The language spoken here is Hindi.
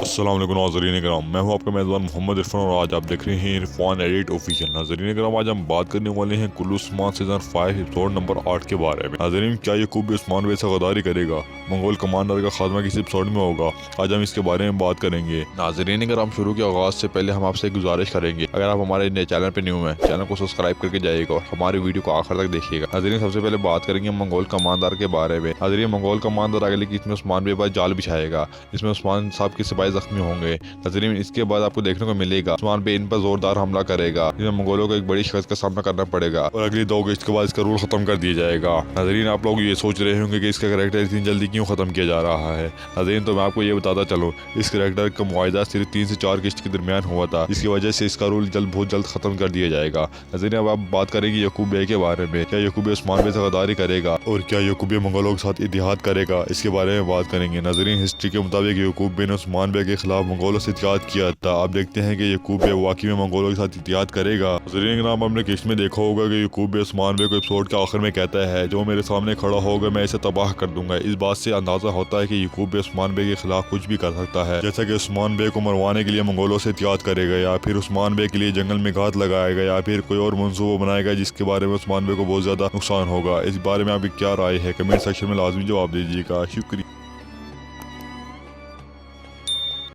अस्सलाम वालेकुम नाज़रीन कराम, मैं हूं आपका मेज़बान मोहम्मद इरफान और आज आप देख रहे हैं इरफान एडिट ऑफिशियल। नाज़रीन कराम, आज हम बात करने वाले हैं Kullu Usman season 5 episode number 8 के बारे में। नाज़रीन, क्या यकूब उस्मान वैसा गद्दारी करेगा? मंगोल कमांडर का खात्मा किस एपिसोड में होगा? आज हम इसके बारे में बात करेंगे। नाज़रीन कराम, शुरू के आगाज से पहले हम आपसे एक गुजारिश करेंगे, अगर आप हमारे नए चैनल पर न्यू हैं, चैनल को सब्सक्राइब करके जाइएगा और हमारी वीडियो को आखिर तक देखिएगा। नाज़रीन, सबसे पहले बात करेंगे मंगोल कमांडर के बारे में। नाज़रीन, मंगोल कमांडर अगले किस्त में उस्मान के बाद जाल बिछाएगा, इसमें उस्मान साहब के सिपाही जख्मी होंगे। नाज़रीन, इसके बाद आपको देखने को मिलेगा उस्मान पे इन पर जोरदार हमला करेगा, जिसमें मंगोलों को एक बड़ी शिकस्त का सामना करना पड़ेगा और अगली 2 अगस्त के बाद इसका रूल खत्म कर दिया जाएगा। नाज़रीन, आप लोग ये सोच रहे होंगे कि इसका कैरेक्टर इतनी जल्दी क्यों खत्म किया जा रहा है। नाज़रीन, तो मैं आपको ये बताता चलूँ, इस कैरेक्टर का मुआवजा सिर्फ 3 से 4 किस्त के दरमियान हुआ था, जिसकी वजह से इसका रूल बहुत जल्द खत्म कर दिया जाएगा। नाज़रीन, अब आप बात करेंगे यकूब बे के बारे में। क्या यकूब उस्मान बे से गद्दारी करेगा और क्या यकूब मंगोलों के साथ इतिहाद करेगा, इसके बारे में बात करेंगे। नाज़रीन, हिस्ट्री के मुताबिक यकूब बे ने उस्मान बे के खिलाफ मंगोलों से इतिहाद किया था। आप देखते हैं कि यकूब बे वाकई में मंगोलों के साथ इतिहाद करेगा। नाज़रीन कराम, आपने किस्त में देखा होगा कि यकूब बे उस्मान बे को एपिसोड के आखिर में कहता है, जो मेरे सामने खड़ा होगा मैं इसे तबाह कर दूंगा। इस बात से अंदाजा होता है कि यकूब बे उस्मान बे के खिलाफ कुछ भी कर सकता है, जैसा कि उस्मान बे को मरवाने के लिए मंगोलों से इतिहाद करेगा, या फिर उस्मान बे के लिए जंगल में घात लगाएगा, या फिर कोई और मंसूबा बनाएगा जिसके बारे में उस्मान बे को बहुत ज्यादा नुकसान होगा। इस बारे में आपकी क्या राय है? कमेंट सेक्शन में लाजमी जवाब दीजिएगा। शुक्रिया।